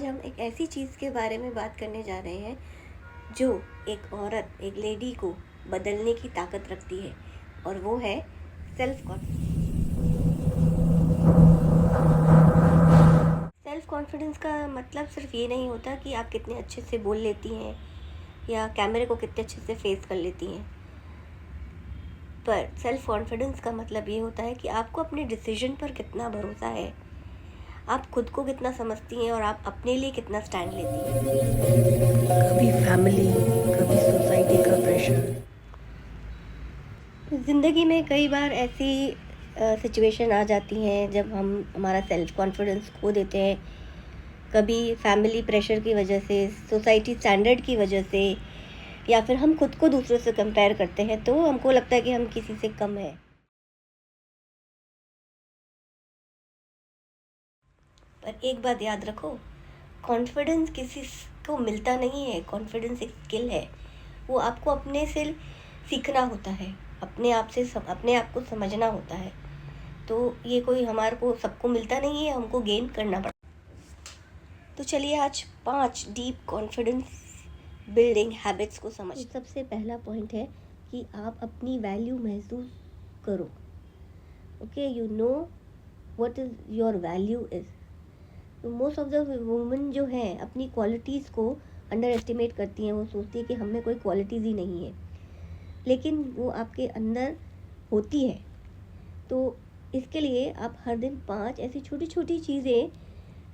आज हम एक ऐसी चीज़ के बारे में बात करने जा रहे हैं जो एक औरत, एक लेडी को बदलने की ताकत रखती है, और वो है सेल्फ कॉन्फिडेंस। सेल्फ कॉन्फिडेंस का मतलब सिर्फ ये नहीं होता कि आप कितने अच्छे से बोल लेती हैं या कैमरे को कितने अच्छे से फेस कर लेती हैं, पर सेल्फ कॉन्फिडेंस का मतलब ये होता है कि आपको अपने डिसीजन पर कितना भरोसा है, आप खुद को कितना समझती हैं और आप अपने लिए कितना स्टैंड लेती हैं। कभी फैमिली, कभी सोसाइटी का प्रेशर। ज़िंदगी में कई बार ऐसी सिचुएशन आ जाती हैं जब हम हमारा सेल्फ कॉन्फिडेंस खो देते हैं। कभी फैमिली प्रेशर की वजह से, सोसाइटी स्टैंडर्ड की वजह से, या फिर हम खुद को दूसरों से कंपेयर करते हैं तो हमको लगता है कि हम किसी से कम हैं। पर एक बात याद रखो, कॉन्फिडेंस किसी को मिलता नहीं है। कॉन्फिडेंस एक स्किल है, वो आपको अपने से सीखना होता है, अपने आप को समझना होता है। तो ये कोई हमारे को सबको मिलता नहीं है, हमको गेन करना पड़ता। तो चलिए आज 5 डीप कॉन्फिडेंस बिल्डिंग हैबिट्स को समझते हैं। सबसे पहला पॉइंट है कि आप अपनी वैल्यू महसूस करो। Okay, you know what is your value is. तो मोस्ट ऑफ द वुमेन जो हैं अपनी क्वालिटीज़ को अंडर एस्टिमेट करती हैं। वो सोचती है कि हम में कोई क्वालिटीज़ ही नहीं है, लेकिन वो आपके अंदर होती है। तो इसके लिए आप हर दिन 5 ऐसी छोटी छोटी चीज़ें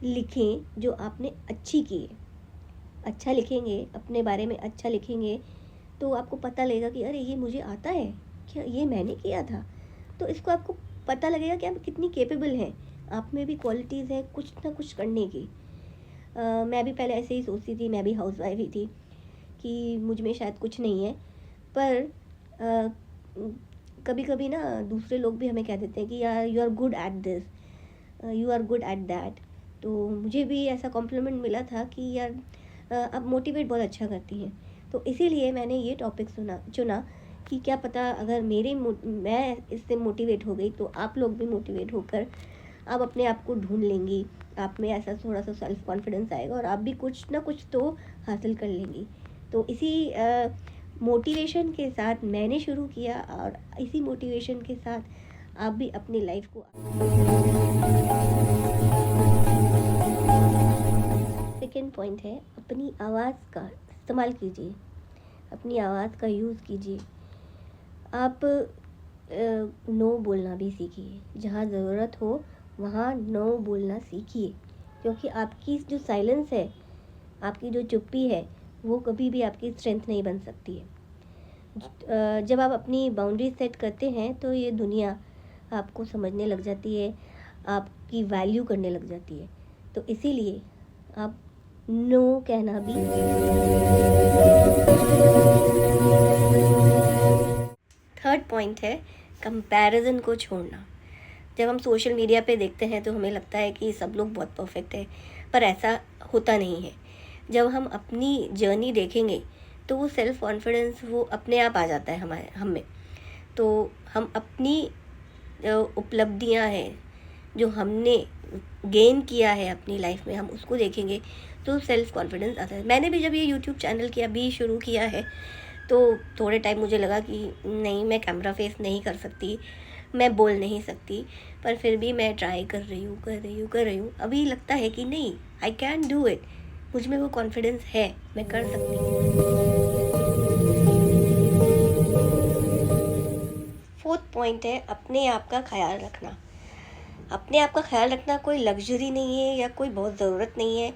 लिखें जो आपने अच्छी की है। अच्छा लिखेंगे, अपने बारे में अच्छा लिखेंगे, तो आपको पता लगेगा कि अरे ये मुझे आता है, क्या ये मैंने किया था। तो इसको आपको पता लगेगा कि आप कितनी कैपेबल हैं, आप में भी क्वालिटीज़ है कुछ ना कुछ करने की। मैं भी पहले ऐसे ही सोचती थी, मैं भी हाउसवाइफ ही थी कि मुझ में शायद कुछ नहीं है। पर कभी कभी ना दूसरे लोग भी हमें कह देते हैं कि यार you are good at this, you are good at that. तो मुझे भी ऐसा कॉम्प्लीमेंट मिला था कि यार आप मोटिवेट बहुत अच्छा करती हैं। तो इसीलिए मैंने ये टॉपिक चुना कि क्या पता अगर मैं इससे मोटिवेट हो गई तो आप लोग भी मोटिवेट होकर आप अपने आप को ढूंढ लेंगी। आप में ऐसा थोड़ा सा सेल्फ कॉन्फिडेंस आएगा और आप भी कुछ ना कुछ तो हासिल कर लेंगी। तो इसी मोटिवेशन के साथ मैंने शुरू किया, और इसी मोटिवेशन के साथ आप भी अपनी लाइफ को। सेकेंड पॉइंट है, अपनी आवाज़ का इस्तेमाल कीजिए, अपनी आवाज़ का यूज़ कीजिए। आप नो बोलना भी सीखिए, जहाँ ज़रूरत हो वहाँ नो बोलना सीखिए, क्योंकि आपकी जो साइलेंस है, आपकी जो चुप्पी है, वो कभी भी आपकी स्ट्रेंथ नहीं बन सकती है। जब आप अपनी बाउंड्री सेट करते हैं तो ये दुनिया आपको समझने लग जाती है, आपकी वैल्यू करने लग जाती है। तो इसीलिए आप नो कहना भी। थर्ड पॉइंट है कंपैरिजन को छोड़ना। जब हम सोशल मीडिया पे देखते हैं तो हमें लगता है कि सब लोग बहुत परफेक्ट है, पर ऐसा होता नहीं है। जब हम अपनी जर्नी देखेंगे तो वो सेल्फ कॉन्फिडेंस वो अपने आप आ जाता है हम में। तो हम अपनी उपलब्धियां हैं जो हमने गेन किया है अपनी लाइफ में, हम उसको देखेंगे तो सेल्फ कॉन्फिडेंस आता है। मैंने भी जब ये यूट्यूब चैनल की अभी शुरू किया है तो थोड़े टाइम मुझे लगा कि नहीं, मैं कैमरा फेस नहीं कर सकती, मैं बोल नहीं सकती, पर फिर भी मैं ट्राई कर रही हूँ। अभी लगता है कि नहीं, आई कैन डू इट, मुझ में वो कॉन्फिडेंस है, मैं कर सकती हूँ। फोर्थ पॉइंट है अपने आप का ख्याल रखना। अपने आप का ख्याल रखना कोई लग्जरी नहीं है या कोई बहुत ज़रूरत नहीं है,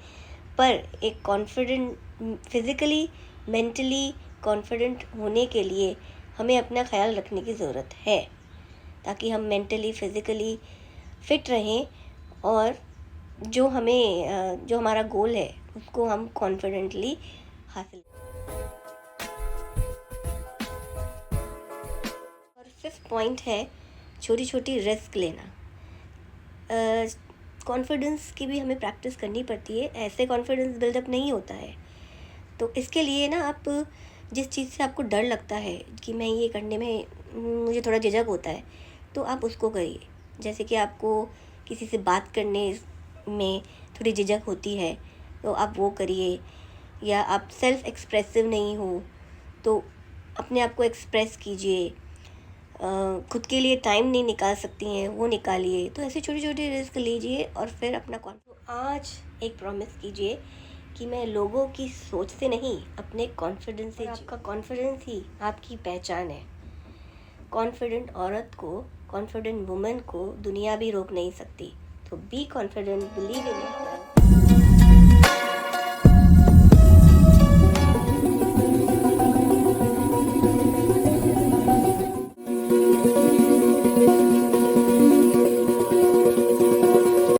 पर एक कॉन्फिडेंट, फिज़िकली मेंटली कॉन्फिडेंट होने के लिए हमें अपना ख्याल रखने की ज़रूरत है, ताकि हम मेंटली फिज़िकली फिट रहें और जो हमारा गोल है उसको हम कॉन्फिडेंटली हासिल। और फिफ्थ पॉइंट है छोटी छोटी रिस्क लेना। कॉन्फिडेंस की भी हमें प्रैक्टिस करनी पड़ती है, ऐसे कॉन्फिडेंस बिल्डअप नहीं होता है। तो इसके लिए ना आप जिस चीज़ से आपको डर लगता है कि मैं ये करने में मुझे थोड़ा झिझक होता है, तो आप उसको करिए। जैसे कि आपको किसी से बात करने में थोड़ी झिझक होती है, तो आप वो करिए। या आप सेल्फ एक्सप्रेसिव नहीं हो तो अपने आप को एक्सप्रेस कीजिए। खुद के लिए टाइम नहीं निकाल सकती हैं, वो निकालिए। तो ऐसे छोटे छोटे रिस्क लीजिए और फिर अपना आज एक प्रॉमिस कीजिए कि मैं लोगों की सोच से नहीं, अपने कॉन्फिडेंस से। आपका कॉन्फिडेंस ही आपकी पहचान है। कॉन्फिडेंट औरत को, कॉन्फिडेंट वुमन को दुनिया भी रोक नहीं सकती। तो be confident, believe in it.